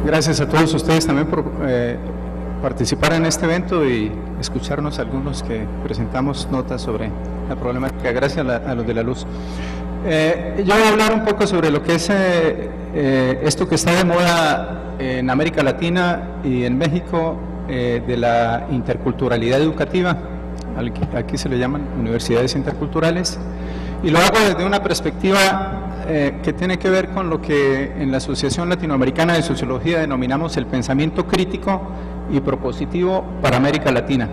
Gracias a todos ustedes también por participar en este evento y escucharnos algunos que presentamos notas sobre la problemática. Gracias a los de la luz. Yo voy a hablar un poco sobre lo que es esto que está de moda en América Latina y en México, de la interculturalidad educativa. Aquí se le llaman universidades interculturales, y lo hago desde una perspectiva que tiene que ver con lo que en la Asociación Latinoamericana de Sociología denominamos el pensamiento crítico y propositivo para América Latina,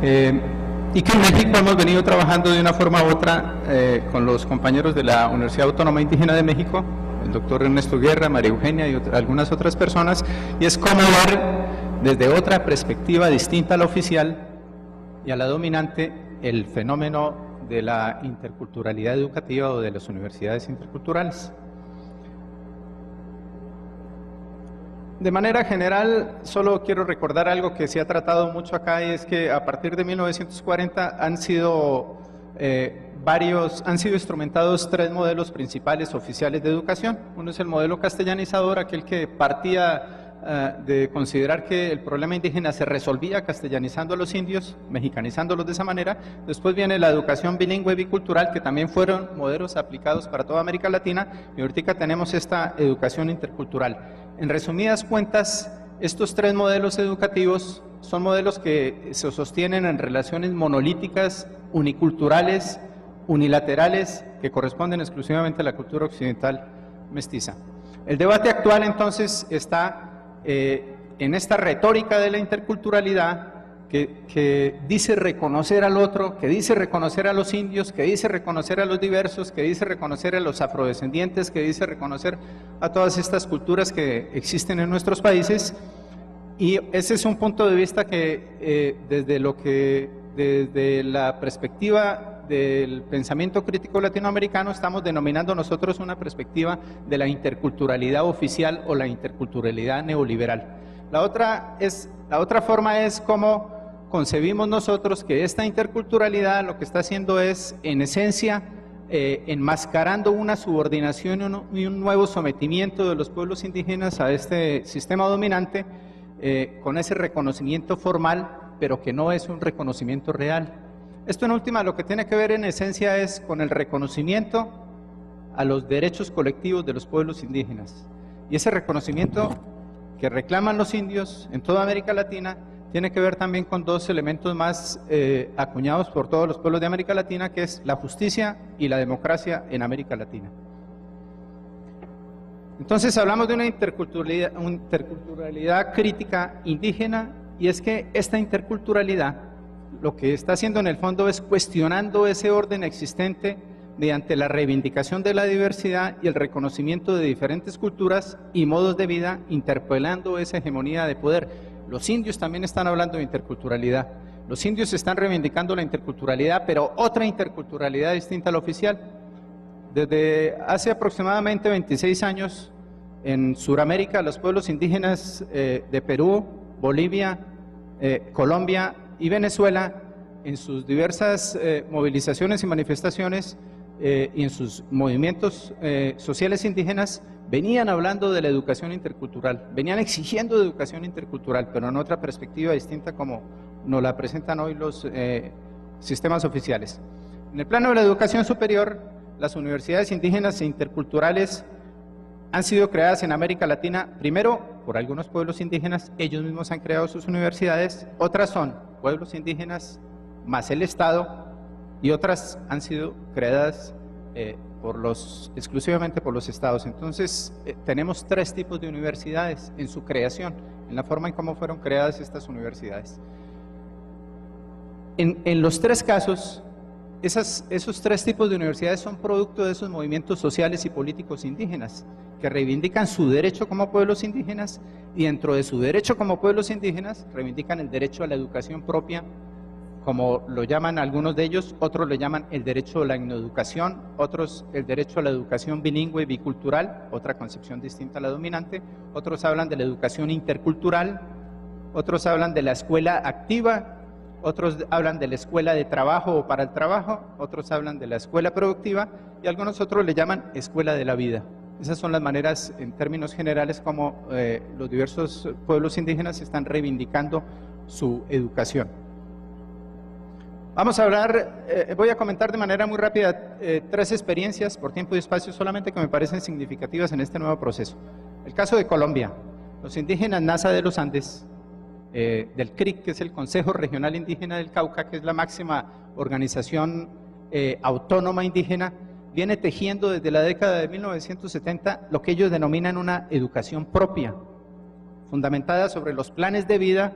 y que en México hemos venido trabajando de una forma u otra con los compañeros de la Universidad Autónoma Indígena de México, el doctor Ernesto Guerra, María Eugenia y algunas otras personas, y es cómo ver desde otra perspectiva distinta a la oficial y a la dominante el fenómeno de la interculturalidad educativa o de las universidades interculturales. De manera general, solo quiero recordar algo que se ha tratado mucho acá, y es que a partir de 1940 han sido instrumentados tres modelos principales oficiales de educación. Uno es el modelo castellanizador, aquel que partía de considerar que el problema indígena se resolvía castellanizando a los indios, mexicanizándolos de esa manera. Después viene la educación bilingüe bicultural, que también fueron modelos aplicados para toda América Latina, y ahorita tenemos esta educación intercultural. En resumidas cuentas, estos tres modelos educativos son modelos que se sostienen en relaciones monolíticas, uniculturales, unilaterales, que corresponden exclusivamente a la cultura occidental mestiza. El debate actual entonces está en esta retórica de la interculturalidad que dice reconocer al otro, que dice reconocer a los indios, que dice reconocer a los diversos, que dice reconocer a los afrodescendientes, que dice reconocer a todas estas culturas que existen en nuestros países. Y ese es un punto de vista que desde la perspectiva del pensamiento crítico latinoamericano estamos denominando nosotros una perspectiva de la interculturalidad oficial o la interculturalidad neoliberal. La otra forma es cómo concebimos nosotros que esta interculturalidad lo que está haciendo es, en esencia, enmascarando una subordinación y un nuevo sometimiento de los pueblos indígenas a este sistema dominante, con ese reconocimiento formal, pero que no es un reconocimiento real. Esto en última lo que tiene que ver en esencia es con el reconocimiento a los derechos colectivos de los pueblos indígenas. Y ese reconocimiento que reclaman los indios en toda América Latina tiene que ver también con dos elementos más acuñados por todos los pueblos de América Latina, que es la justicia y la democracia en América Latina. Entonces hablamos de una interculturalidad crítica indígena, y es que esta interculturalidad lo que está haciendo en el fondo es cuestionando ese orden existente mediante la reivindicación de la diversidad y el reconocimiento de diferentes culturas y modos de vida, interpelando esa hegemonía de poder. Los indios también están hablando de interculturalidad. Los indios están reivindicando la interculturalidad, pero otra interculturalidad distinta a la oficial. Desde hace aproximadamente 26 años, en Sudamérica, los pueblos indígenas de Perú, Bolivia, Colombia y Venezuela, en sus diversas movilizaciones y manifestaciones y en sus movimientos sociales indígenas, venían hablando de la educación intercultural, venían exigiendo educación intercultural, pero en otra perspectiva distinta como nos la presentan hoy los sistemas oficiales. En el plano de la educación superior, las universidades indígenas e interculturales han sido creadas en América Latina, primero por algunos pueblos indígenas, ellos mismos han creado sus universidades, otras son pueblos indígenas más el Estado, y otras han sido creadas exclusivamente por los estados. Entonces tenemos tres tipos de universidades en su creación, en la forma en cómo fueron creadas estas universidades. En los tres casos, esos tres tipos de universidades son producto de esos movimientos sociales y políticos indígenas que reivindican su derecho como pueblos indígenas, y dentro de su derecho como pueblos indígenas reivindican el derecho a la educación propia, como lo llaman algunos de ellos, otros lo llaman el derecho a la etnoeducación, otros el derecho a la educación bilingüe y bicultural, otra concepción distinta a la dominante, otros hablan de la educación intercultural, otros hablan de la escuela activa, otros hablan de la escuela de trabajo o para el trabajo, otros hablan de la escuela productiva, y algunos otros le llaman escuela de la vida. Esas son las maneras, en términos generales, como los diversos pueblos indígenas están reivindicando su educación. Vamos a hablar, voy a comentar de manera muy rápida 3 experiencias por tiempo y espacio solamente que me parecen significativas en este nuevo proceso. El caso de Colombia, los indígenas NASA de los Andes, del CRIC, que es el Consejo Regional Indígena del Cauca, que es la máxima organización autónoma indígena, viene tejiendo desde la década de 1970 lo que ellos denominan una educación propia, fundamentada sobre los planes de vida,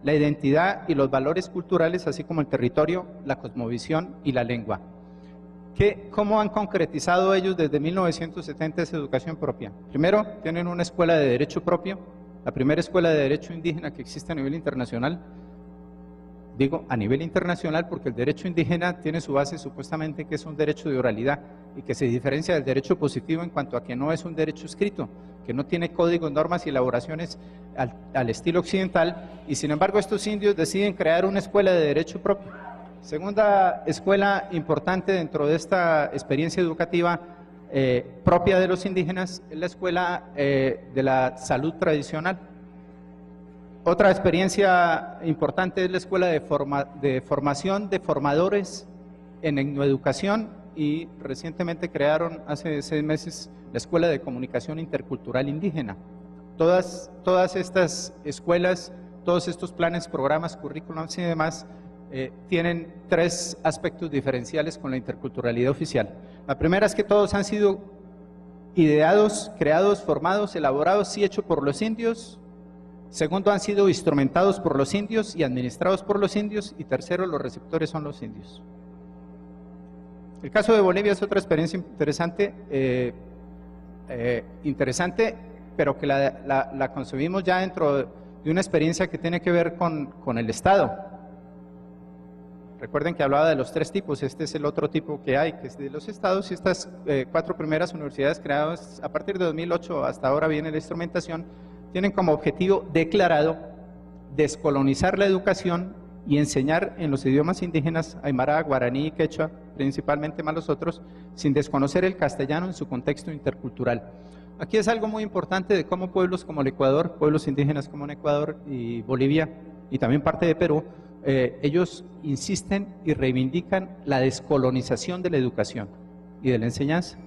la identidad y los valores culturales, así como el territorio, la cosmovisión y la lengua. ¿Cómo han concretizado ellos desde 1970 esa educación propia? Primero, tienen una escuela de derecho propio, la primera escuela de derecho indígena que existe a nivel internacional. Digo a nivel internacional porque el derecho indígena tiene su base supuestamente que es un derecho de oralidad y que se diferencia del derecho positivo en cuanto a que no es un derecho escrito, que no tiene códigos, normas y elaboraciones al estilo occidental, y sin embargo estos indios deciden crear una escuela de derecho propio. Segunda escuela importante dentro de esta experiencia educativa propia de los indígenas es la escuela de la salud tradicional. Otra experiencia importante es la escuela de formación de formadores en etnoeducación, y recientemente crearon hace 6 meses la Escuela de Comunicación Intercultural Indígena. Todas estas escuelas, todos estos planes, programas, currículums y demás tienen 3 aspectos diferenciales con la interculturalidad oficial. La primera es que todos han sido ideados, creados, formados, elaborados y hechos por los indios. Segundo, han sido instrumentados por los indios y administrados por los indios. Y tercero, los receptores son los indios. El caso de Bolivia es otra experiencia interesante, pero que la concebimos ya dentro de una experiencia que tiene que ver con el Estado. Recuerden que hablaba de los 3 tipos, este es el otro tipo que hay, que es de los estados, y estas 4 primeras universidades creadas a partir de 2008 hasta ahora viene la instrumentación, tienen como objetivo declarado descolonizar la educación y enseñar en los idiomas indígenas, aymara, guaraní y quechua, principalmente más los otros, sin desconocer el castellano en su contexto intercultural. Aquí es algo muy importante de cómo pueblos como el Ecuador, pueblos indígenas como en Ecuador y Bolivia, y también parte de Perú, ellos insisten y reivindican la descolonización de la educación y de la enseñanza.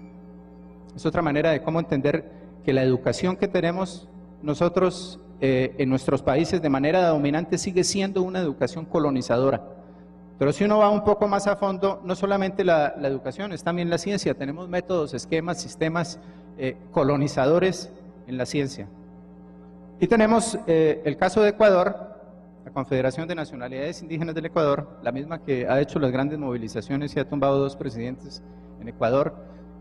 Es otra manera de cómo entender que la educación que tenemos nosotros en nuestros países de manera dominante sigue siendo una educación colonizadora. Pero si uno va un poco más a fondo, no solamente la educación, es también la ciencia. Tenemos métodos, esquemas, sistemas colonizadores en la ciencia. Y tenemos el caso de Ecuador, la Confederación de Nacionalidades Indígenas del Ecuador, la misma que ha hecho las grandes movilizaciones y ha tumbado 2 presidentes en Ecuador,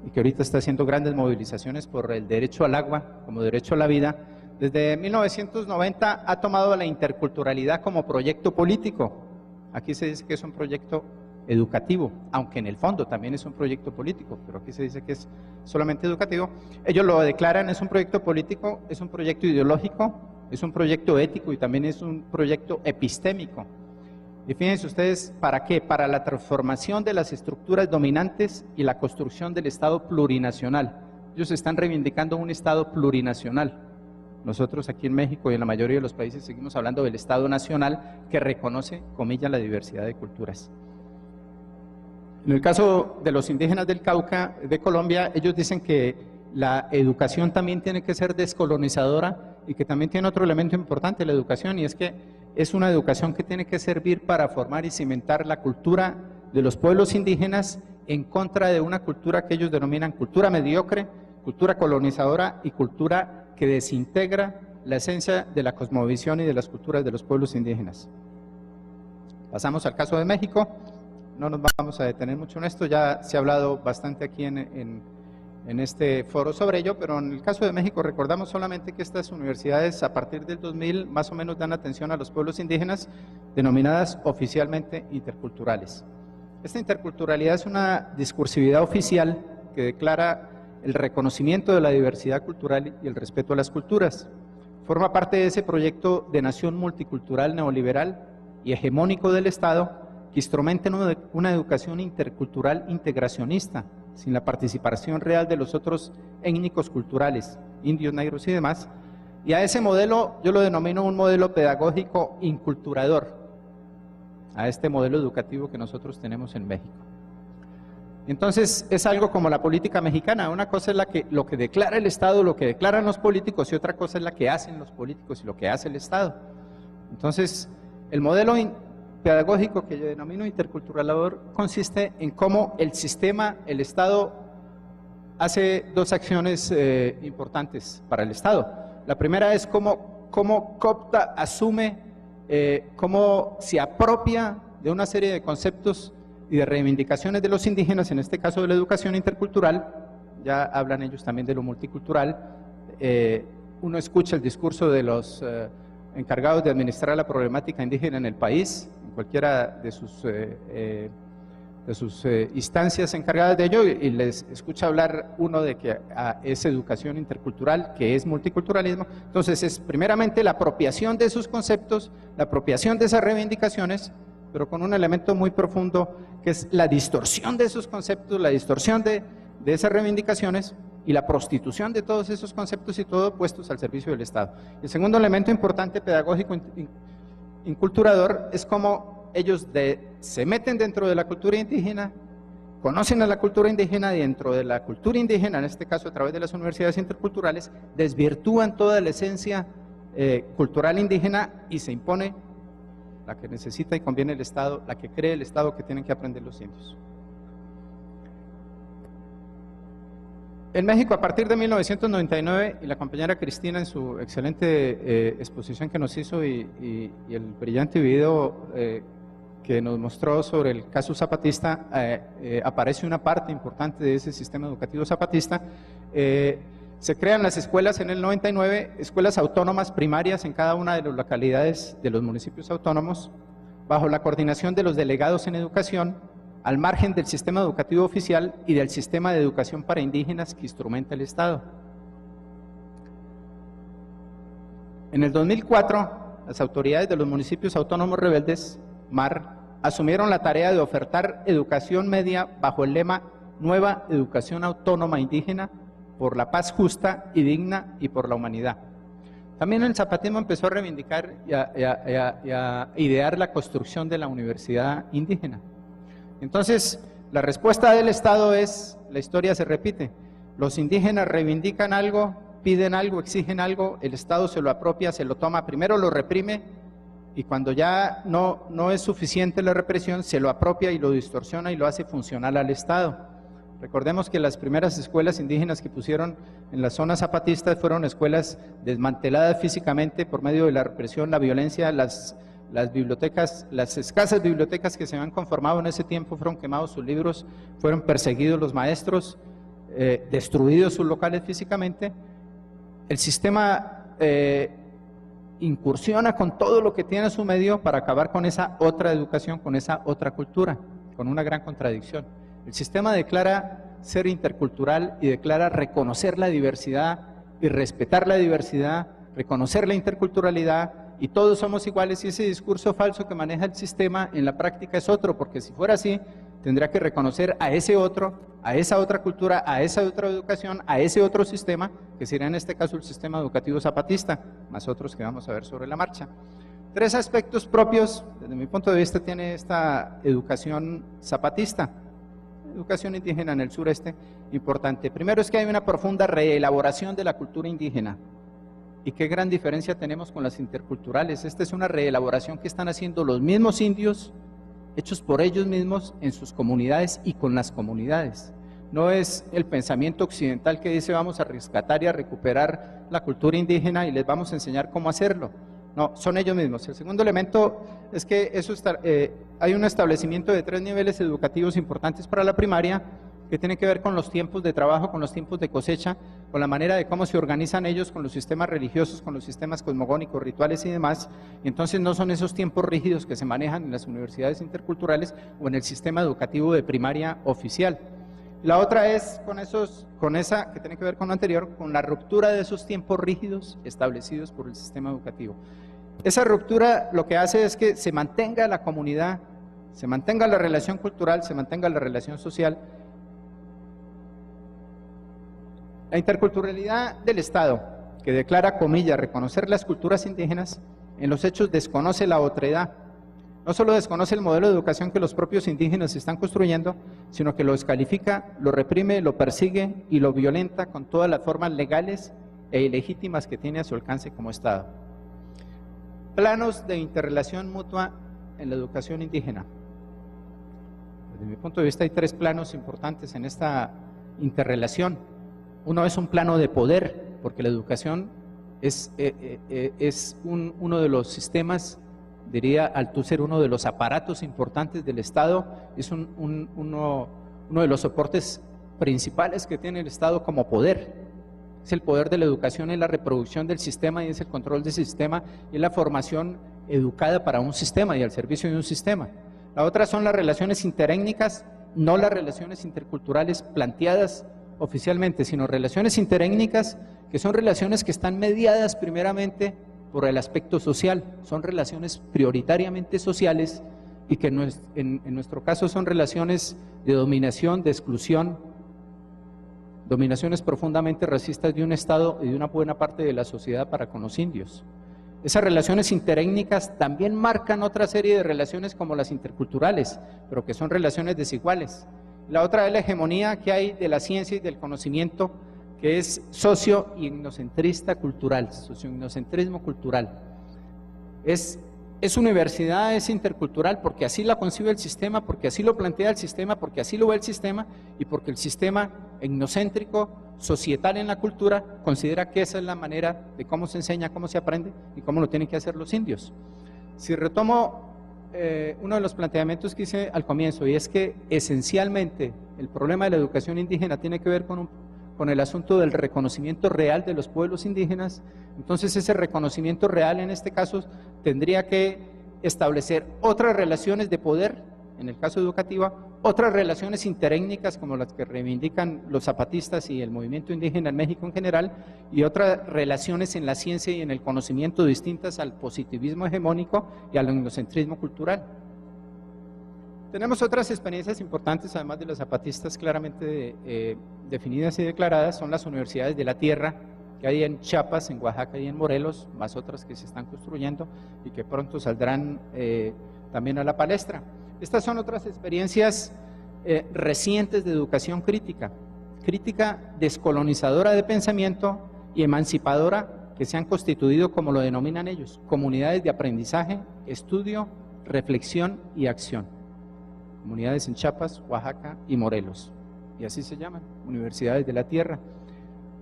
y que ahorita está haciendo grandes movilizaciones por el derecho al agua como derecho a la vida. Desde 1990 ha tomado la interculturalidad como proyecto político. Aquí se dice que es un proyecto educativo, aunque en el fondo también es un proyecto político, pero aquí se dice que es solamente educativo. Ellos lo declaran, es un proyecto político, es un proyecto ideológico, es un proyecto ético y también es un proyecto epistémico. Y fíjense ustedes, ¿para qué? Para la transformación de las estructuras dominantes y la construcción del Estado plurinacional. Ellos están reivindicando un Estado plurinacional. Nosotros aquí en México y en la mayoría de los países seguimos hablando del Estado nacional que reconoce, comillas, la diversidad de culturas. En el caso de los indígenas del Cauca, de Colombia, ellos dicen que la educación también tiene que ser descolonizadora y que también tiene otro elemento importante la educación, y es que es una educación que tiene que servir para formar y cimentar la cultura de los pueblos indígenas en contra de una cultura que ellos denominan cultura mediocre, cultura colonizadora y cultura que desintegra la esencia de la cosmovisión y de las culturas de los pueblos indígenas. Pasamos al caso de México. No nos vamos a detener mucho en esto, ya se ha hablado bastante aquí en este foro sobre ello, pero en el caso de México recordamos solamente que estas universidades a partir del 2000 más o menos dan atención a los pueblos indígenas, denominadas oficialmente interculturales. Esta interculturalidad es una discursividad oficial que declara el reconocimiento de la diversidad cultural y el respeto a las culturas. Forma parte de ese proyecto de nación multicultural neoliberal y hegemónico del Estado que instrumenta una educación intercultural integracionista, sin la participación real de los otros étnicos culturales, indios, negros y demás. Y a ese modelo yo lo denomino un modelo pedagógico inculturador, a este modelo educativo que nosotros tenemos en México. Entonces es algo como la política mexicana, una cosa es lo que declara el Estado, lo que declaran los políticos, y otra cosa es la que hacen los políticos y lo que hace el Estado. Entonces el modelo pedagógico que yo denomino interculturador consiste en cómo el sistema, el Estado, hace dos acciones importantes para el Estado. La primera es cómo coopta, asume, cómo se apropia de una serie de conceptos y de reivindicaciones de los indígenas, en este caso de la educación intercultural. Ya hablan ellos también de lo multicultural. Uno escucha el discurso de los encargados de administrar la problemática indígena en el país, en cualquiera de sus instancias encargadas de ello, y les escucha hablar uno de que es educación intercultural, que es multiculturalismo. Entonces es primeramente la apropiación de esos conceptos, la apropiación de esas reivindicaciones, pero con un elemento muy profundo que es la distorsión de esos conceptos, la distorsión de esas reivindicaciones y la prostitución de todos esos conceptos y todo puestos al servicio del Estado. El segundo elemento importante pedagógico inculturador es cómo ellos se meten dentro de la cultura indígena, conocen a la cultura indígena, y dentro de la cultura indígena, en este caso a través de las universidades interculturales, desvirtúan toda la esencia cultural indígena y se impone la que necesita y conviene el Estado, la que cree el Estado que tienen que aprender los indios. En México, a partir de 1999, y la compañera Cristina en su excelente exposición que nos hizo y el brillante video que nos mostró sobre el caso zapatista, aparece una parte importante de ese sistema educativo zapatista. Se crean las escuelas en el 99, escuelas autónomas primarias en cada una de las localidades de los municipios autónomos, bajo la coordinación de los delegados en educación, al margen del sistema educativo oficial y del sistema de educación para indígenas que instrumenta el Estado. En el 2004, las autoridades de los municipios autónomos rebeldes, MAR, asumieron la tarea de ofertar educación media bajo el lema Nueva Educación Autónoma Indígena, por la paz justa y digna y por la humanidad. También el zapatismo empezó a reivindicar y a idear la construcción de la universidad indígena. Entonces, la respuesta del Estado es, la historia se repite, los indígenas reivindican algo, piden algo, exigen algo, el Estado se lo apropia, se lo toma, primero lo reprime, y cuando ya no es suficiente la represión, se lo apropia y lo distorsiona y lo hace funcional al Estado. Recordemos que las primeras escuelas indígenas que pusieron en las zonas zapatistas fueron escuelas desmanteladas físicamente por medio de la represión, la violencia, las bibliotecas, las escasas bibliotecas que se habían conformado en ese tiempo fueron quemados sus libros, fueron perseguidos los maestros, destruidos sus locales físicamente. El sistema incursiona con todo lo que tiene a su medio para acabar con esa otra educación, con esa otra cultura, con una gran contradicción. El sistema declara ser intercultural y declara reconocer la diversidad y respetar la diversidad, reconocer la interculturalidad, y todos somos iguales, y ese discurso falso que maneja el sistema en la práctica es otro, porque si fuera así, tendría que reconocer a ese otro, a esa otra cultura, a esa otra educación, a ese otro sistema, que sería en este caso el sistema educativo zapatista, más otros que vamos a ver sobre la marcha. Tres aspectos propios, desde mi punto de vista, tiene esta educación zapatista. Educación indígena en el sureste, importante. Primero es que hay una profunda reelaboración de la cultura indígena. Y qué gran diferencia tenemos con las interculturales. Esta es una reelaboración que están haciendo los mismos indios, hechos por ellos mismos en sus comunidades y con las comunidades. No es el pensamiento occidental que dice vamos a rescatar y a recuperar la cultura indígena y les vamos a enseñar cómo hacerlo. No, son ellos mismos. El segundo elemento es que hay un establecimiento de 3 niveles educativos importantes para la primaria, que tiene que ver con los tiempos de trabajo, con los tiempos de cosecha, con la manera de cómo se organizan ellos, con los sistemas religiosos, con los sistemas cosmogónicos, rituales y demás. Y entonces no son esos tiempos rígidos que se manejan en las universidades interculturales o en el sistema educativo de primaria oficial. La otra es con esa que tiene que ver con lo anterior, con la ruptura de esos tiempos rígidos establecidos por el sistema educativo. Esa ruptura lo que hace es que se mantenga la comunidad, se mantenga la relación cultural, se mantenga la relación social, La interculturalidad del Estado, que declara, comillas, reconocer las culturas indígenas, en los hechos desconoce la otredad. No solo desconoce el modelo de educación que los propios indígenas están construyendo, sino que lo descalifica, lo reprime, lo persigue y lo violenta con todas las formas legales e ilegítimas que tiene a su alcance como Estado. Planos de interrelación mutua en la educación indígena. Desde mi punto de vista hay tres planos importantes en esta interrelación. Uno es un plano de poder, porque la educación es uno de los sistemas, diría Althusser, uno de los aparatos importantes del Estado, es uno de los soportes principales que tiene el Estado como poder. Es el poder de la educación, es la reproducción del sistema y es el control del sistema y es la formación educada para un sistema y al servicio de un sistema. La otra son las relaciones interétnicas, no las relaciones interculturales planteadas oficialmente, sino relaciones interétnicas, que son relaciones que están mediadas primeramente por el aspecto social, son relaciones prioritariamente sociales y que en nuestro caso son relaciones de dominación, de exclusión, dominaciones profundamente racistas de un Estado y de una buena parte de la sociedad para con los indios. Esas relaciones interétnicas también marcan otra serie de relaciones como las interculturales, pero que son relaciones desiguales. La otra es la hegemonía que hay de la ciencia y del conocimiento, que es socio-etnocentrista cultural, socio-etnocentrismo cultural. Es universidad, es intercultural porque así la concibe el sistema, porque así lo plantea el sistema, porque así lo ve el sistema y porque el sistema etnocéntrico, societal en la cultura, considera que esa es la manera de cómo se enseña, cómo se aprende y cómo lo tienen que hacer los indios. Si retomo uno de los planteamientos que hice al comienzo, y es que esencialmente el problema de la educación indígena tiene que ver con el asunto del reconocimiento real de los pueblos indígenas. Entonces ese reconocimiento real en este caso tendría que establecer otras relaciones de poder, en el caso educativo, otras relaciones interétnicas como las que reivindican los zapatistas y el movimiento indígena en México en general, y otras relaciones en la ciencia y en el conocimiento distintas al positivismo hegemónico y al etnocentrismo cultural. Tenemos otras experiencias importantes, además de las zapatistas claramente definidas y declaradas, son las universidades de la tierra, que hay en Chiapas, en Oaxaca y en Morelos, más otras que se están construyendo y que pronto saldrán también a la palestra. Estas son otras experiencias recientes de educación crítica, crítica descolonizadora de pensamiento y emancipadora, que se han constituido, como lo denominan ellos, comunidades de aprendizaje, estudio, reflexión y acción. Comunidades en Chiapas, Oaxaca y Morelos, y así se llaman, universidades de la tierra.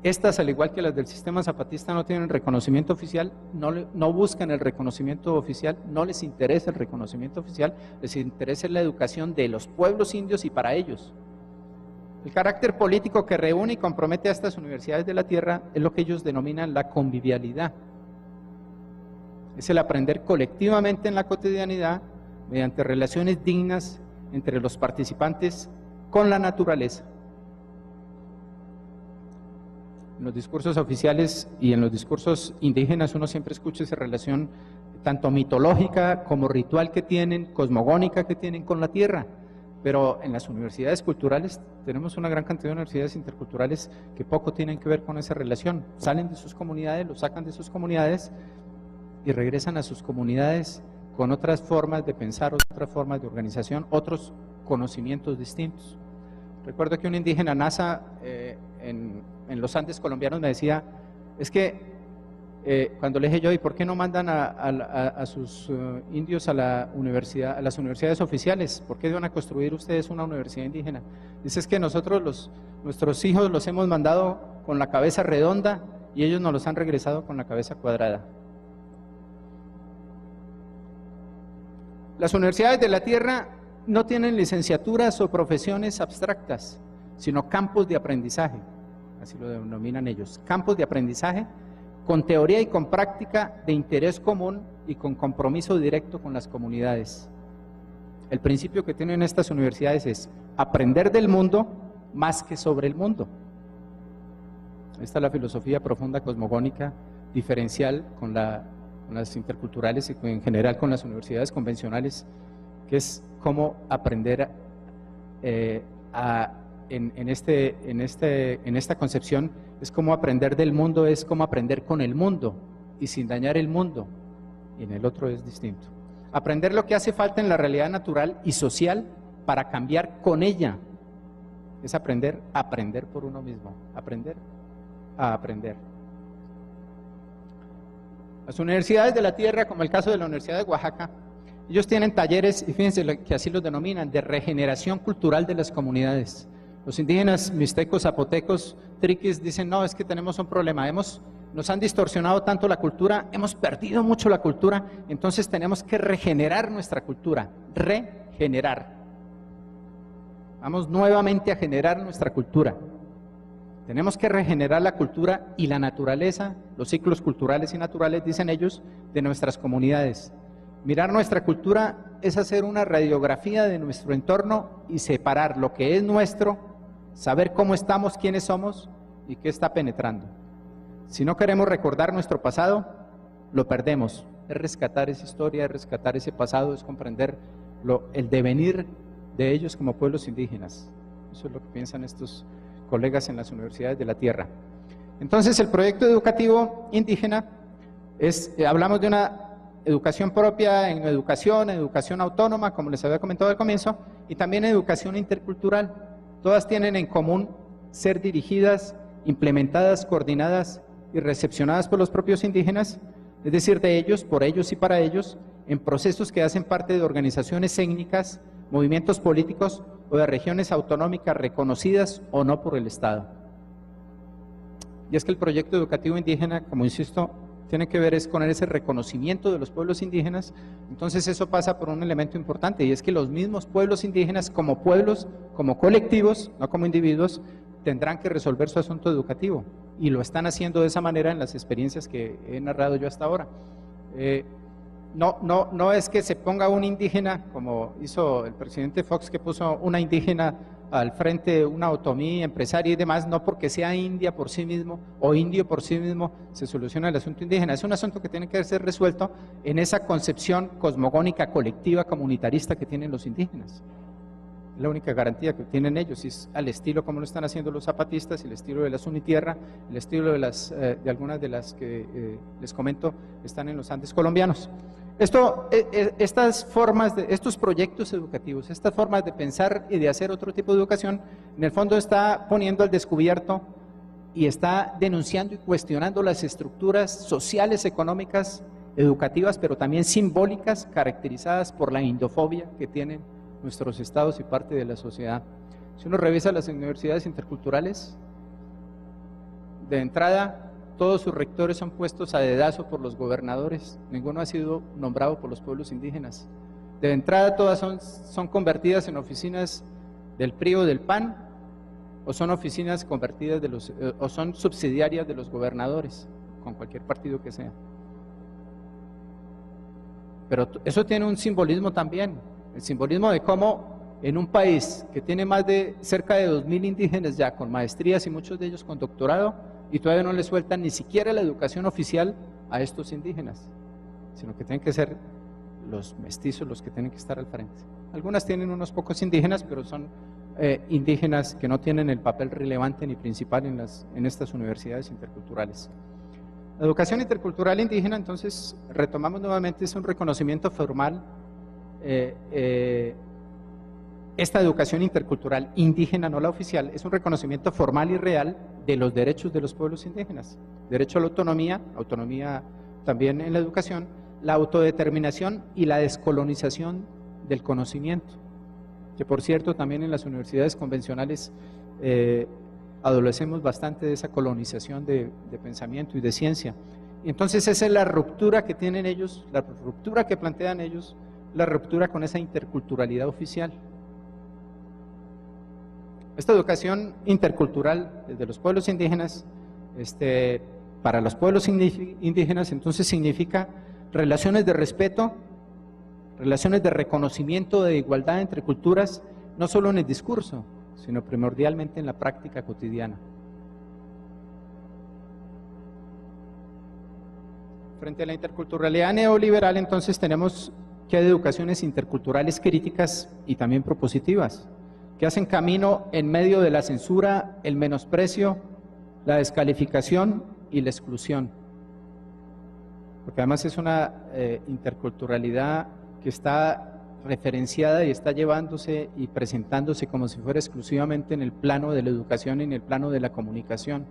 Estas, al igual que las del sistema zapatista, no tienen reconocimiento oficial, no buscan el reconocimiento oficial, no les interesa el reconocimiento oficial, les interesa la educación de los pueblos indios y para ellos. El carácter político que reúne y compromete a estas universidades de la tierra es lo que ellos denominan la convivialidad. Es el aprender colectivamente en la cotidianidad mediante relaciones dignas entre los participantes con la naturaleza. En los discursos oficiales y en los discursos indígenas uno siempre escucha esa relación tanto mitológica como ritual que tienen, cosmogónica que tienen con la tierra, pero en las universidades culturales tenemos una gran cantidad de universidades interculturales que poco tienen que ver con esa relación. Salen de sus comunidades, lo sacan de sus comunidades y regresan a sus comunidades con otras formas de pensar, otras formas de organización, otros conocimientos distintos. Recuerdo que un indígena NASA en los Andes colombianos me decía, es que cuando le dije yo, ¿y por qué no mandan a sus indios a la universidad, a las universidades oficiales? ¿Por qué van a construir ustedes una universidad indígena? Dice, es que nosotros, nuestros hijos los hemos mandado con la cabeza redonda y ellos nos los han regresado con la cabeza cuadrada. Las universidades de la tierra no tienen licenciaturas o profesiones abstractas, sino campos de aprendizaje, así lo denominan ellos, campos de aprendizaje con teoría y con práctica de interés común y con compromiso directo con las comunidades. El principio que tienen estas universidades es aprender del mundo más que sobre el mundo. Esta es la filosofía profunda cosmogónica diferencial con las interculturales y en general con las universidades convencionales, que es cómo aprender a en esta concepción es como aprender del mundo, es como aprender con el mundo y sin dañar el mundo, y en el otro es distinto. Aprender lo que hace falta en la realidad natural y social para cambiar con ella, es aprender a aprender por uno mismo, aprender a aprender. Las universidades de la tierra, como el caso de la Universidad de Oaxaca, ellos tienen talleres, y fíjense que así los denominan, de regeneración cultural de las comunidades. Los indígenas mixtecos, zapotecos, triquis dicen, no, es que tenemos un problema, nos han distorsionado tanto la cultura, hemos perdido mucho la cultura, entonces tenemos que regenerar nuestra cultura, regenerar. Vamos nuevamente a generar nuestra cultura. Tenemos que regenerar la cultura y la naturaleza, los ciclos culturales y naturales, dicen ellos, de nuestras comunidades. Mirar nuestra cultura es hacer una radiografía de nuestro entorno y separar lo que es nuestro, saber cómo estamos, quiénes somos y qué está penetrando. Si no queremos recordar nuestro pasado, lo perdemos. Es rescatar esa historia, es rescatar ese pasado, es comprender el devenir de ellos como pueblos indígenas. Eso es lo que piensan estos colegas en las universidades de la tierra. Entonces, el proyecto educativo indígena hablamos de una educación propia en educación autónoma, como les había comentado al comienzo, y también educación intercultural. Todas tienen en común ser dirigidas, implementadas, coordinadas y recepcionadas por los propios indígenas, es decir, de ellos, por ellos y para ellos, en procesos que hacen parte de organizaciones étnicas, movimientos políticos o de regiones autonómicas reconocidas o no por el Estado. Y es que el proyecto educativo indígena, como insisto, tiene que ver con ese reconocimiento de los pueblos indígenas. Entonces eso pasa por un elemento importante, y es que los mismos pueblos indígenas, como pueblos, como colectivos, no como individuos, tendrán que resolver su asunto educativo, y lo están haciendo de esa manera en las experiencias que he narrado yo hasta ahora. No es que se ponga un indígena, como hizo el presidente Fox, que puso una indígena al frente, una otomí empresaria y demás, no porque sea india por sí mismo o indio por sí mismo se soluciona el asunto indígena. Es un asunto que tiene que ser resuelto en esa concepción cosmogónica, colectiva, comunitarista que tienen los indígenas. Es la única garantía que tienen ellos, y es al estilo como lo están haciendo los zapatistas, el estilo de la Sunitierra, el estilo de algunas de las que les comento están en los Andes colombianos. Estas formas, estos proyectos educativos, estas formas de pensar y de hacer otro tipo de educación, en el fondo está poniendo al descubierto y está denunciando y cuestionando las estructuras sociales, económicas, educativas, pero también simbólicas, caracterizadas por la indofobia que tienen nuestros estados y parte de la sociedad. Si uno revisa las universidades interculturales, de entrada, todos sus rectores son puestos a dedazo por los gobernadores, ninguno ha sido nombrado por los pueblos indígenas. De entrada, todas son convertidas en oficinas del PRI o del PAN, o son oficinas convertidas o son subsidiarias de los gobernadores, con cualquier partido que sea. Pero eso tiene un simbolismo también, el simbolismo de cómo en un país que tiene cerca de 2.000 indígenas ya con maestrías y muchos de ellos con doctorado, y todavía no le sueltan ni siquiera la educación oficial a estos indígenas, sino que tienen que ser los mestizos los que tienen que estar al frente. Algunas tienen unos pocos indígenas, pero son indígenas que no tienen el papel relevante ni principal en estas universidades interculturales. La educación intercultural indígena, entonces, retomamos nuevamente, es un reconocimiento formal. Esta educación intercultural indígena, no la oficial, es un reconocimiento formal y real de los derechos de los pueblos indígenas. Derecho a la autonomía también en la educación, la autodeterminación y la descolonización del conocimiento, que por cierto también en las universidades convencionales adolecemos bastante de esa colonización de pensamiento y de ciencia. Y entonces esa es la ruptura que tienen ellos, la ruptura que plantean ellos, la ruptura con esa interculturalidad oficial. Esta educación intercultural desde los pueblos indígenas, para los pueblos indígenas, entonces significa relaciones de respeto, relaciones de reconocimiento de igualdad entre culturas, no solo en el discurso, sino primordialmente en la práctica cotidiana. Frente a la interculturalidad neoliberal, entonces tenemos que hay educaciones interculturales críticas y también propositivas. que hacen camino en medio de la censura, el menosprecio, la descalificación y la exclusión. Porque además es una interculturalidad que está referenciada y está llevándose y presentándose como si fuera exclusivamente en el plano de la educación y en el plano de la comunicación.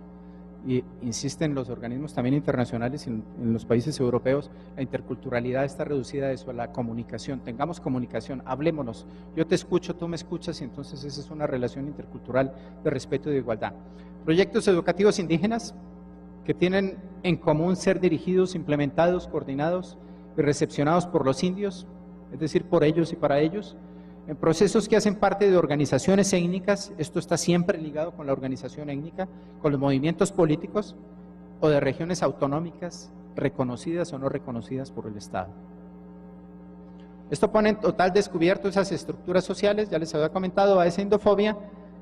Y insisten los organismos también internacionales en los países europeos, la interculturalidad está reducida a eso, a la comunicación. Tengamos comunicación, hablémonos, yo te escucho, tú me escuchas, y entonces esa es una relación intercultural de respeto y de igualdad. Proyectos educativos indígenas que tienen en común ser dirigidos, implementados, coordinados y recepcionados por los indios, es decir, por ellos y para ellos, en procesos que hacen parte de organizaciones étnicas, esto está siempre ligado con la organización étnica, con los movimientos políticos o de regiones autonómicas reconocidas o no reconocidas por el Estado. Esto pone en total descubierto esas estructuras sociales, ya les había comentado, a esa indofobia.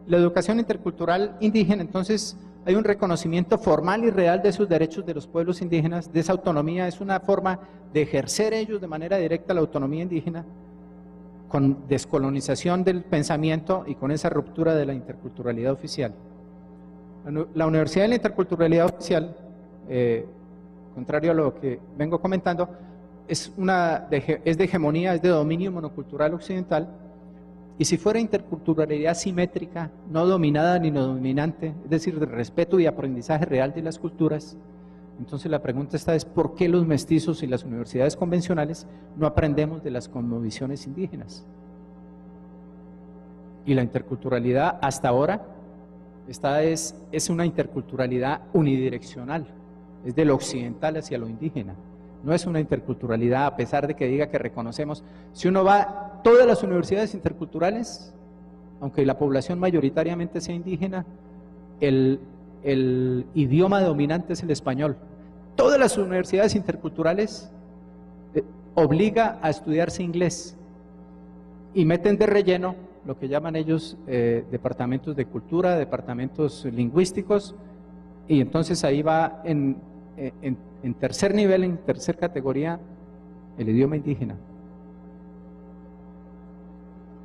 La educación intercultural indígena, entonces, hay un reconocimiento formal y real de sus derechos de los pueblos indígenas, de esa autonomía, es una forma de ejercer ellos de manera directa la autonomía indígena, con descolonización del pensamiento y con esa ruptura de la interculturalidad oficial. La Universidad de la Interculturalidad Oficial, contrario a lo que vengo comentando, es de hegemonía, es de dominio monocultural occidental, y si fuera interculturalidad simétrica, no dominada ni no dominante, es decir, de respeto y aprendizaje real de las culturas, entonces la pregunta esta es: ¿por qué los mestizos y las universidades convencionales no aprendemos de las cosmovisiones indígenas? Y la interculturalidad hasta ahora, esta es una interculturalidad unidireccional, es de lo occidental hacia lo indígena. No es una interculturalidad, a pesar de que diga que reconocemos. Si uno va a todas las universidades interculturales, aunque la población mayoritariamente sea indígena, el idioma dominante es el español. Todas las universidades interculturales obliga a estudiarse inglés y meten de relleno lo que llaman ellos departamentos de cultura, departamentos lingüísticos, y entonces ahí va en tercer nivel, en tercer categoría, el idioma indígena.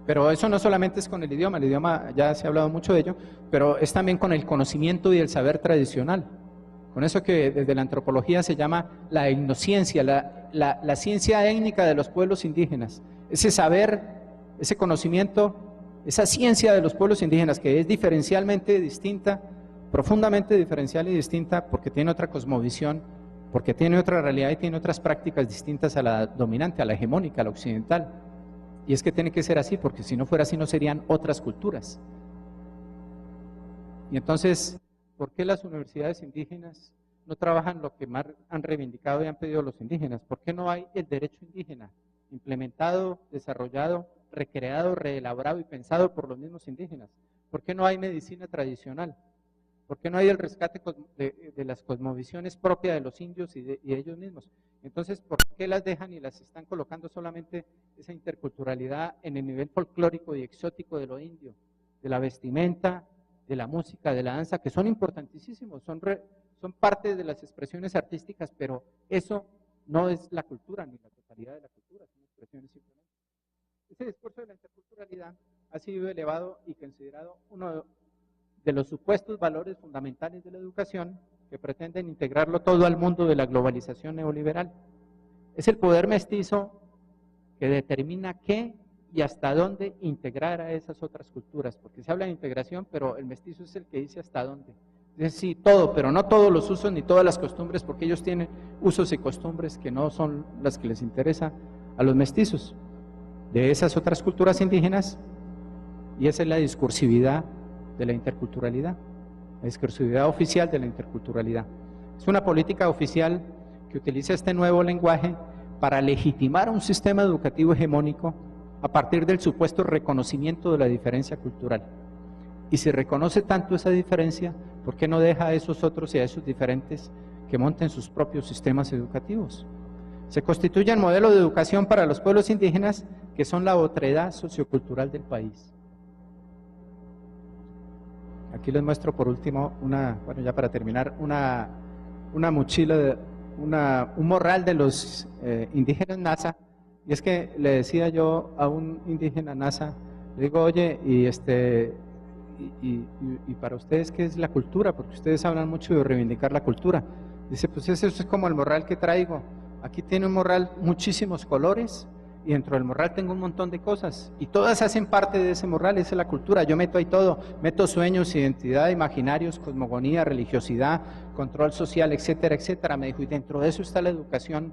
Pero eso no solamente es con el idioma ya se ha hablado mucho de ello, pero es también con el conocimiento y el saber tradicional. Con eso que desde la antropología se llama la etnociencia, la ciencia étnica de los pueblos indígenas. Ese saber, ese conocimiento, esa ciencia de los pueblos indígenas que es diferencialmente distinta, profundamente diferencial y distinta, porque tiene otra cosmovisión, porque tiene otra realidad y tiene otras prácticas distintas a la dominante, a la hegemónica, a la occidental. Y es que tiene que ser así, porque si no fuera así no serían otras culturas. Y entonces, ¿por qué las universidades indígenas no trabajan lo que más han reivindicado y han pedido los indígenas? ¿Por qué no hay el derecho indígena implementado, desarrollado, recreado, reelaborado y pensado por los mismos indígenas? ¿Por qué no hay medicina tradicional? ¿Por qué no hay el rescate de las cosmovisiones propias de los indios y de ellos mismos? Entonces, ¿por qué las dejan y las están colocando solamente esa interculturalidad en el nivel folclórico y exótico de lo indio, de la vestimenta, de la música, de la danza, que son importantísimos, son parte de las expresiones artísticas, pero eso no es la cultura ni la totalidad de la cultura, son expresiones simplemente. Ese discurso de la interculturalidad ha sido elevado y considerado uno de los supuestos valores fundamentales de la educación que pretenden integrarlo todo al mundo de la globalización neoliberal. Es el poder mestizo que determina qué y hasta dónde integrar a esas otras culturas, porque se habla de integración, pero el mestizo es el que dice hasta dónde. Es decir, todo, pero no todos los usos ni todas las costumbres, porque ellos tienen usos y costumbres que no son las que les interesa a los mestizos de esas otras culturas indígenas, y esa es la discursividad de la interculturalidad, la discursividad oficial de la interculturalidad. Es una política oficial que utiliza este nuevo lenguaje para legitimar un sistema educativo hegemónico a partir del supuesto reconocimiento de la diferencia cultural. Y si reconoce tanto esa diferencia, ¿por qué no deja a esos otros y a esos diferentes que monten sus propios sistemas educativos? Se constituye el modelo de educación para los pueblos indígenas, que son la otredad sociocultural del país. Aquí les muestro por último bueno, ya para terminar, una mochila, un morral de los indígenas Nasa. Y es que le decía yo a un indígena Nasa, Le digo, oye, y para ustedes, ¿qué es la cultura? Porque ustedes hablan mucho de reivindicar la cultura. Dice, pues eso es como el morral que traigo. Aquí tiene un morral muchísimos colores y dentro del morral tengo un montón de cosas y todas hacen parte de ese morral, esa es la cultura. Yo meto ahí todo, meto sueños, identidad, imaginarios, cosmogonía, religiosidad, control social, etcétera, etcétera. Me dijo, y dentro de eso está la educación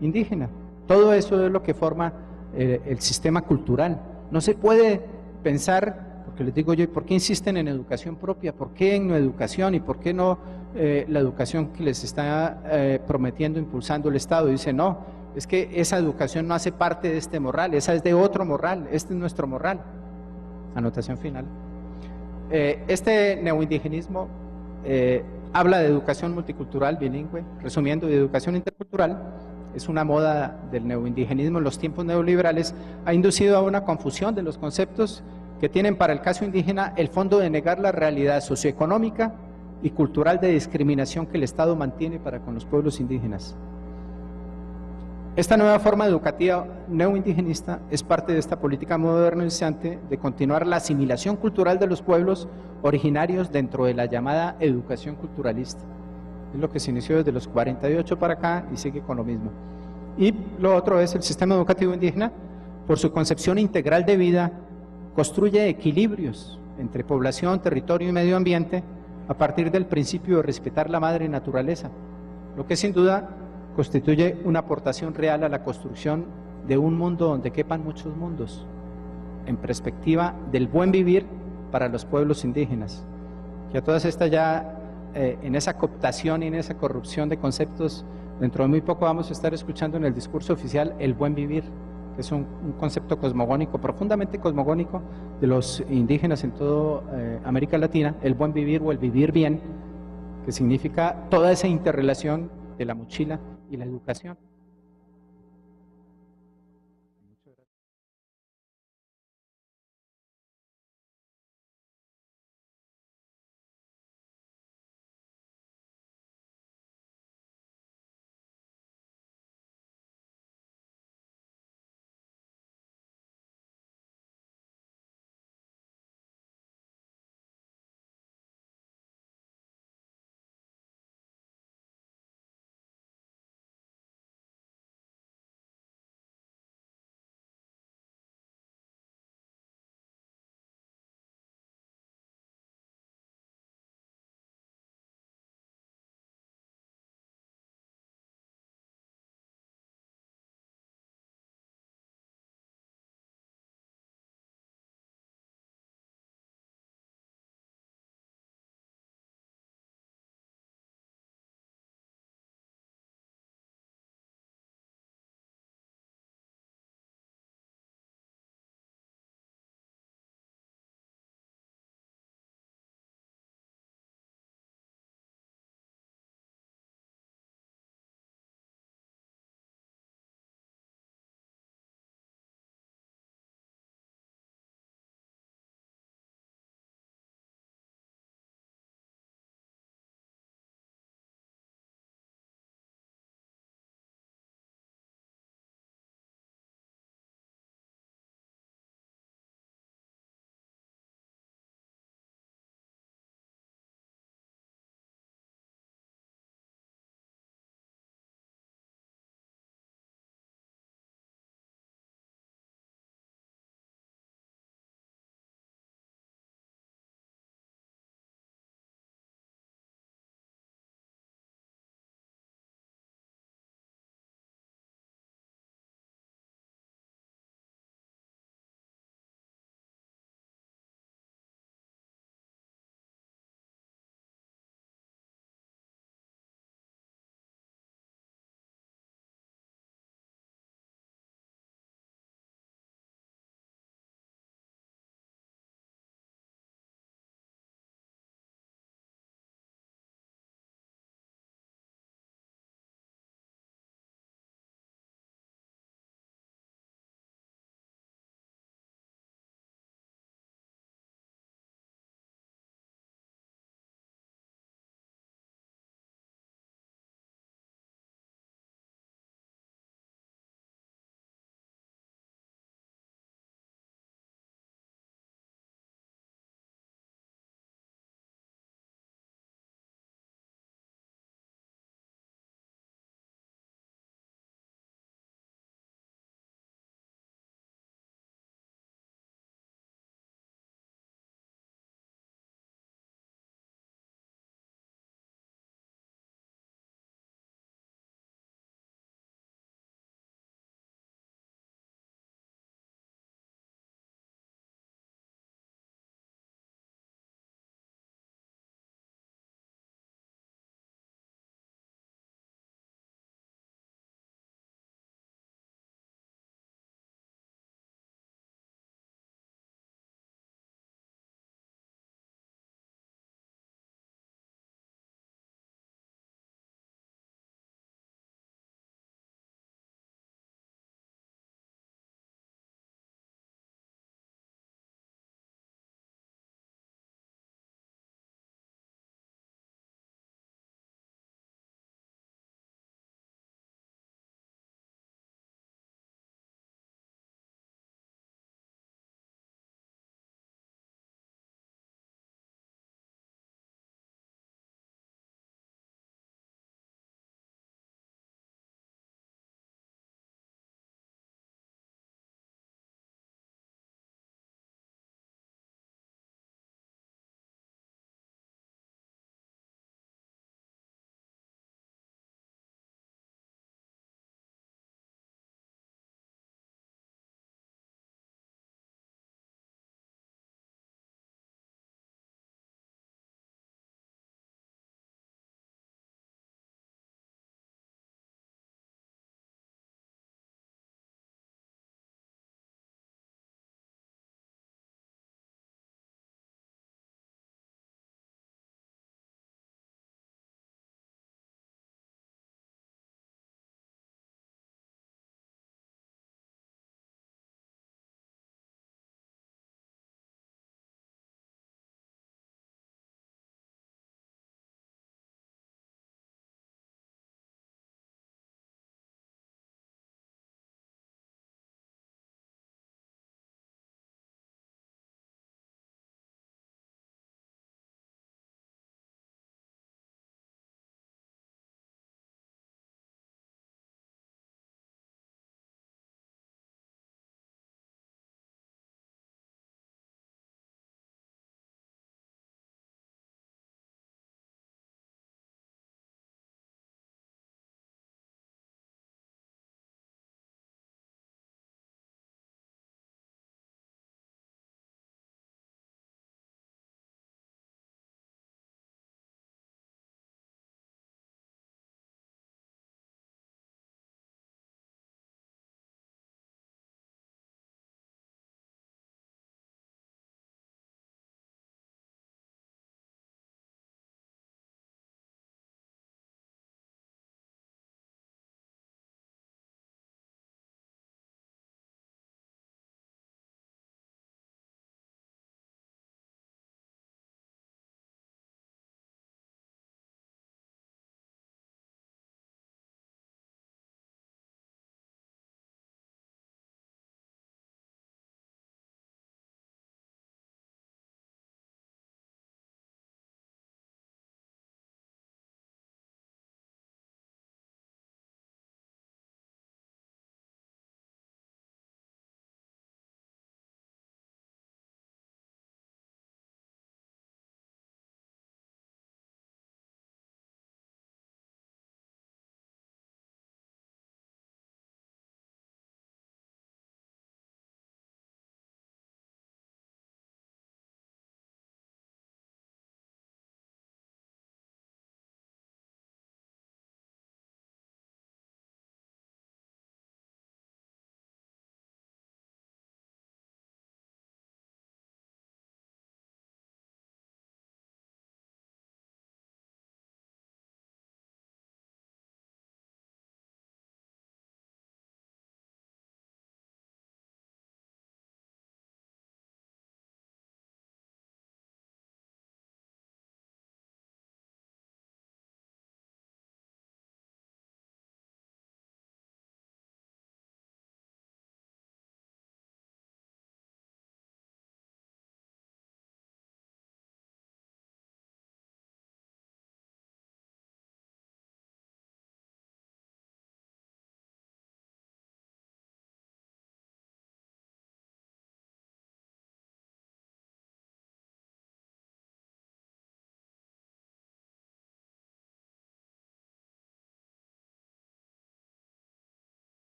indígena. Todo eso es lo que forma el sistema cultural. No se puede pensar, porque les digo yo, ¿y por qué insisten en educación propia? ¿Por qué en no educación? ¿Y por qué no la educación que les está prometiendo, impulsando el Estado? Dice, no, es que esa educación no hace parte de este morral, esa es de otro morral, este es nuestro morral. Anotación final. Este neoindigenismo habla de educación multicultural bilingüe, resumiendo, de educación intercultural. Es una moda del neoindigenismo en los tiempos neoliberales, ha inducido a una confusión de los conceptos que tienen para el caso indígena el fondo de negar la realidad socioeconómica y cultural de discriminación que el Estado mantiene para con los pueblos indígenas. Esta nueva forma educativa neoindigenista es parte de esta política modernizante de continuar la asimilación cultural de los pueblos originarios dentro de la llamada educación culturalista. Es lo que se inició desde los 48 para acá y sigue con lo mismo. Y lo otro es el sistema educativo indígena, por su concepción integral de vida, construye equilibrios entre población, territorio y medio ambiente a partir del principio de respetar la madre naturaleza, lo que sin duda constituye una aportación real a la construcción de un mundo donde quepan muchos mundos, en perspectiva del buen vivir para los pueblos indígenas. Que a todas estas ya, en esa cooptación y en esa corrupción de conceptos, dentro de muy poco vamos a estar escuchando en el discurso oficial el buen vivir, que es un concepto cosmogónico, profundamente cosmogónico de los indígenas en toda América Latina, el buen vivir o el vivir bien, que significa toda esa interrelación de la mochila y la educación.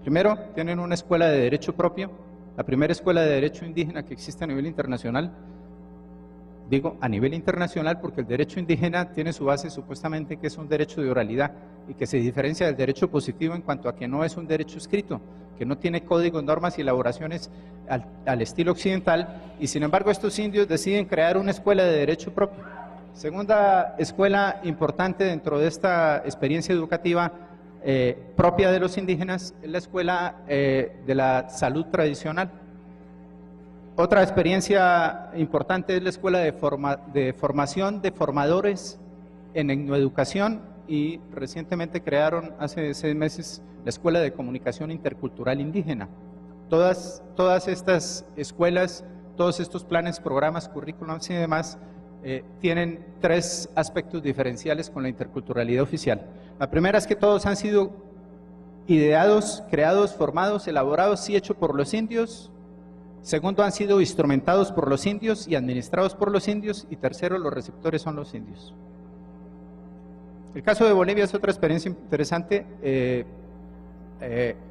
Primero, tienen una escuela de derecho propio, la primera escuela de derecho indígena que existe a nivel internacional. Digo a nivel internacional porque el derecho indígena tiene su base supuestamente que es un derecho de oralidad y que se diferencia del derecho positivo en cuanto a que no es un derecho escrito, que no tiene códigos, normas y elaboraciones al estilo occidental, y sin embargo estos indios deciden crear una escuela de derecho propio. Segunda escuela importante dentro de esta experiencia educativa propia de los indígenas es la escuela de la salud tradicional. Otra experiencia importante es la escuela de formación de formadores en etnoeducación, y recientemente crearon hace 6 meses la Escuela de Comunicación Intercultural Indígena. Todas estas escuelas, todos estos planes, programas, currículums y demás tienen 3 aspectos diferenciales con la interculturalidad oficial. La primera es que todos han sido ideados, creados, formados, elaborados y hechos por los indios. Segundo, han sido instrumentados por los indios y administrados por los indios. Y tercero, los receptores son los indios. El caso de Bolivia es otra experiencia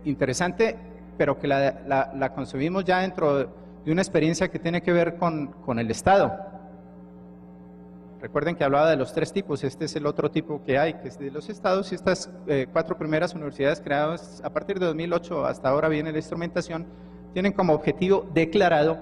interesante, pero que la concebimos ya dentro de una experiencia que tiene que ver con el Estado. Recuerden que hablaba de los 3 tipos, este es el otro tipo que hay, que es de los estados, y estas 4 primeras universidades creadas a partir de 2008 hasta ahora viene la instrumentación, tienen como objetivo declarado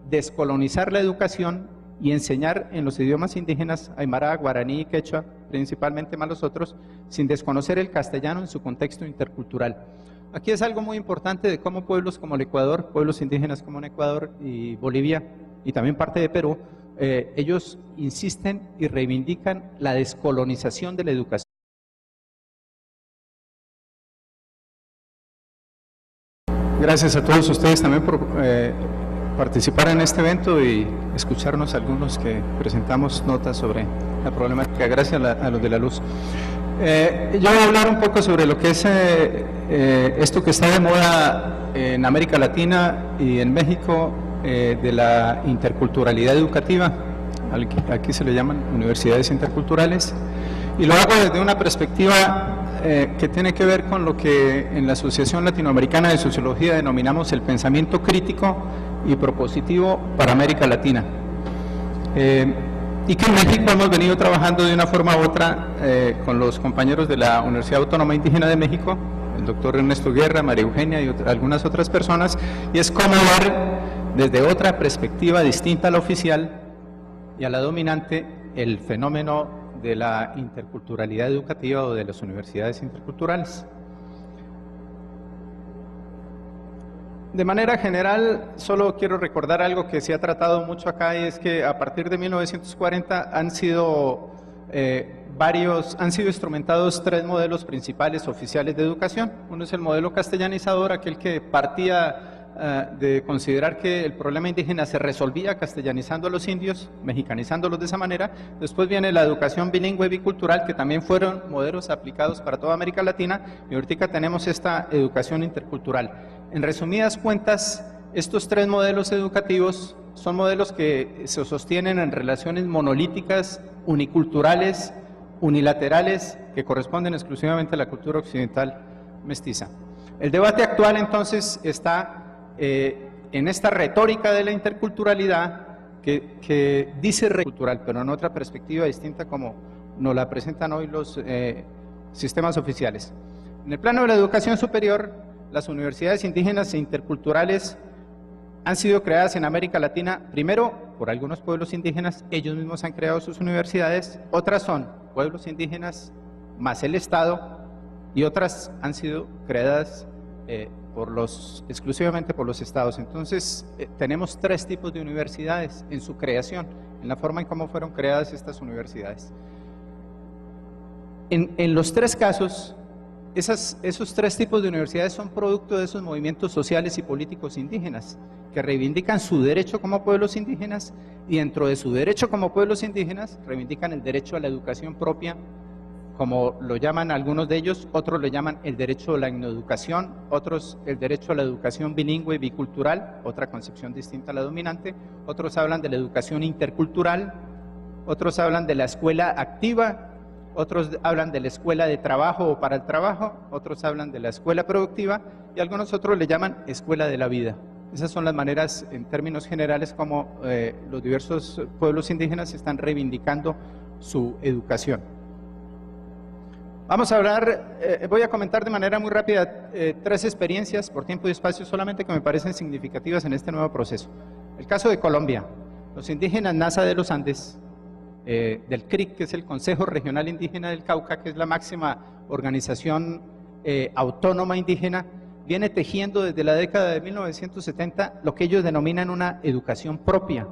descolonizar la educación y enseñar en los idiomas indígenas, aymara, guaraní y quechua, principalmente más los otros, sin desconocer el castellano en su contexto intercultural. Aquí es algo muy importante de cómo pueblos como el Ecuador, pueblos indígenas como en Ecuador y Bolivia, y también parte de Perú, ellos insisten y reivindican la descolonización de la educación. Gracias a todos ustedes también por participar en este evento y escucharnos algunos que presentamos notas sobre la problemática. Gracias a los de la luz. Yo voy a hablar un poco sobre lo que es esto que está de moda en América Latina y en México, de la interculturalidad educativa. Aquí se le llaman universidades interculturales, y lo hago desde una perspectiva que tiene que ver con lo que en la Asociación Latinoamericana de Sociología denominamos el pensamiento crítico y propositivo para América Latina, y que en México hemos venido trabajando de una forma u otra con los compañeros de la Universidad Autónoma Indígena de México, el doctor Ernesto Guerra, María Eugenia y algunas otras personas, y es cómo ver desde otra perspectiva distinta a la oficial y a la dominante el fenómeno de la interculturalidad educativa o de las universidades interculturales. De manera general, solo quiero recordar algo que se ha tratado mucho acá, y es que a partir de 1940 han sido instrumentados 3 modelos principales oficiales de educación. Uno es el modelo castellanizador, aquel que partía de considerar que el problema indígena se resolvía castellanizando a los indios, mexicanizándolos de esa manera. Después viene la educación bilingüe bicultural, que también fueron modelos aplicados para toda América Latina, y ahorita tenemos esta educación intercultural. En resumidas cuentas, estos 3 modelos educativos son modelos que se sostienen en relaciones monolíticas, uniculturales, unilaterales, que corresponden exclusivamente a la cultura occidental mestiza. El debate actual entonces está en esta retórica de la interculturalidad que dice cultural, pero en otra perspectiva distinta como nos la presentan hoy los sistemas oficiales. En el plano de la educación superior, las universidades indígenas e interculturales han sido creadas en América Latina, primero por algunos pueblos indígenas, ellos mismos han creado sus universidades, otras son pueblos indígenas más el Estado, y otras han sido creadas exclusivamente por los estados. Entonces tenemos 3 tipos de universidades en su creación, en la forma en cómo fueron creadas estas universidades. En los 3 casos, esos 3 tipos de universidades son producto de esos movimientos sociales y políticos indígenas que reivindican su derecho como pueblos indígenas, y dentro de su derecho como pueblos indígenas reivindican el derecho a la educación propia, como lo llaman algunos de ellos, otros le llaman el derecho a la etnoeducación, otros el derecho a la educación bilingüe y bicultural, otra concepción distinta a la dominante, otros hablan de la educación intercultural, otros hablan de la escuela activa, otros hablan de la escuela de trabajo o para el trabajo, otros hablan de la escuela productiva y algunos otros le llaman escuela de la vida. Esas son las maneras, en términos generales, como los diversos pueblos indígenas están reivindicando su educación. Vamos a hablar, voy a comentar de manera muy rápida 3 experiencias por tiempo y espacio solamente que me parecen significativas en este nuevo proceso. El caso de Colombia, los indígenas Nasa de los Andes, del CRIC, que es el Consejo Regional Indígena del Cauca, que es la máxima organización autónoma indígena, viene tejiendo desde la década de 1970 lo que ellos denominan una educación propia,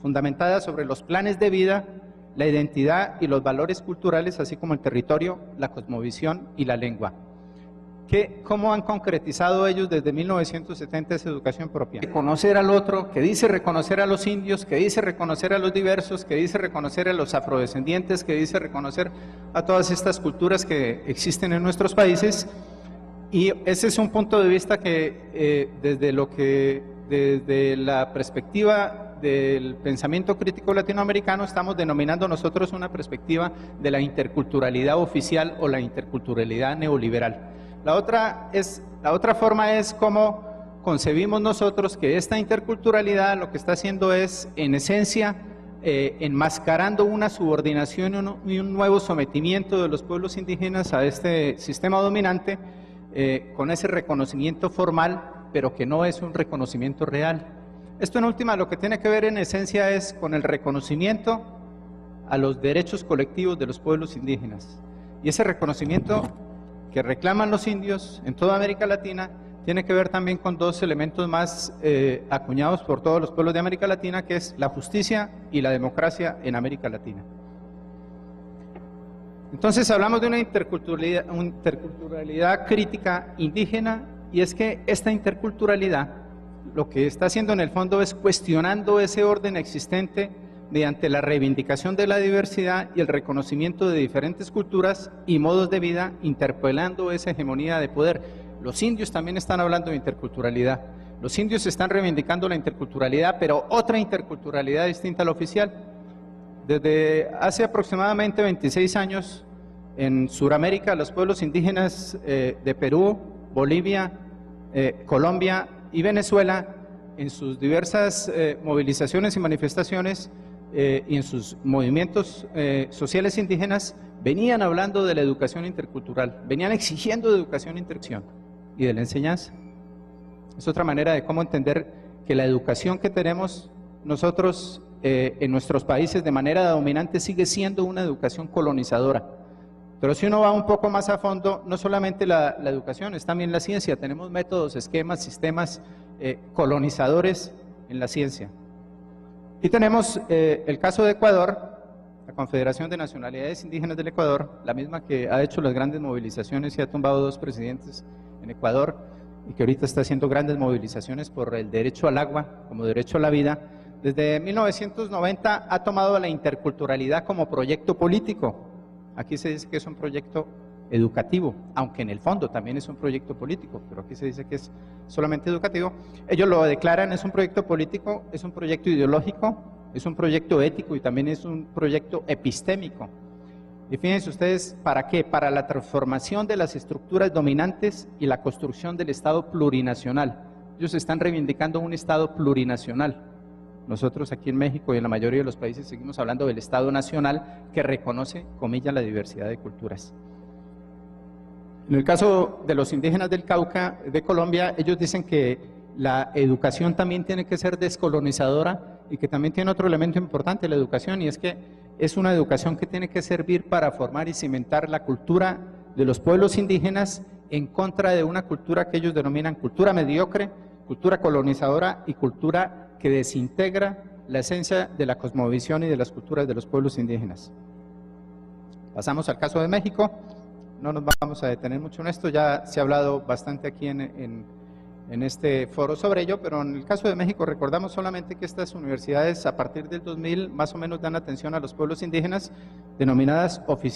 fundamentada sobre los planes de vida, la identidad y los valores culturales, así como el territorio, la cosmovisión y la lengua. ¿Cómo han concretizado ellos desde 1970 esa educación propia? Reconocer al otro, que dice reconocer a los indios, que dice reconocer a los diversos, que dice reconocer a los afrodescendientes, que dice reconocer a todas estas culturas que existen en nuestros países. Y ese es un punto de vista que desde la perspectiva del pensamiento crítico latinoamericano estamos denominando nosotros una perspectiva de la interculturalidad oficial o la interculturalidad neoliberal. La otra forma es cómo concebimos nosotros que esta interculturalidad lo que está haciendo es, en esencia, enmascarando una subordinación y un nuevo sometimiento de los pueblos indígenas a este sistema dominante, con ese reconocimiento formal, pero que no es un reconocimiento real. Esto en última lo que tiene que ver en esencia es con el reconocimiento a los derechos colectivos de los pueblos indígenas. Y ese reconocimiento que reclaman los indios en toda América Latina tiene que ver también con 2 elementos más acuñados por todos los pueblos de América Latina, que es la justicia y la democracia en América Latina. Entonces hablamos de una interculturalidad crítica indígena, y es que esta interculturalidad lo que está haciendo en el fondo es cuestionando ese orden existente mediante la reivindicación de la diversidad y el reconocimiento de diferentes culturas y modos de vida, interpelando esa hegemonía de poder. Los indios también están hablando de interculturalidad. Los indios están reivindicando la interculturalidad, pero otra interculturalidad distinta a la oficial. Desde hace aproximadamente 26 años, en Sudamérica, los pueblos indígenas de Perú, Bolivia, Colombia y Venezuela, en sus diversas movilizaciones y manifestaciones y en sus movimientos sociales indígenas, venían hablando de la educación intercultural, venían exigiendo de educación interacción y de la enseñanza. Es otra manera de cómo entender que la educación que tenemos nosotros en nuestros países de manera dominante sigue siendo una educación colonizadora. Pero si uno va un poco más a fondo, no solamente la educación, es también la ciencia. Tenemos métodos, esquemas, sistemas colonizadores en la ciencia. Y tenemos el caso de Ecuador, la Confederación de Nacionalidades Indígenas del Ecuador, la misma que ha hecho las grandes movilizaciones y ha tumbado 2 presidentes en Ecuador, y que ahorita está haciendo grandes movilizaciones por el derecho al agua como derecho a la vida. Desde 1990 ha tomado la interculturalidad como proyecto político. Aquí se dice que es un proyecto educativo, aunque en el fondo también es un proyecto político, pero aquí se dice que es solamente educativo. Ellos lo declaran, es un proyecto político, es un proyecto ideológico, es un proyecto ético y también es un proyecto epistémico. Y fíjense ustedes, ¿para qué? Para la transformación de las estructuras dominantes y la construcción del Estado plurinacional. Ellos están reivindicando un Estado plurinacional. Nosotros aquí en México y en la mayoría de los países seguimos hablando del Estado nacional que reconoce, comillas, la diversidad de culturas. En el caso de los indígenas del Cauca de Colombia, ellos dicen que la educación también tiene que ser descolonizadora y que también tiene otro elemento importante la educación, y es que es una educación que tiene que servir para formar y cimentar la cultura de los pueblos indígenas en contra de una cultura que ellos denominan cultura mediocre, cultura colonizadora y cultura que desintegra la esencia de la cosmovisión y de las culturas de los pueblos indígenas. Pasamos al caso de México. No nos vamos a detener mucho en esto, ya se ha hablado bastante aquí en este foro sobre ello, pero en el caso de México recordamos solamente que estas universidades a partir del 2000 más o menos dan atención a los pueblos indígenas, denominadas oficiales.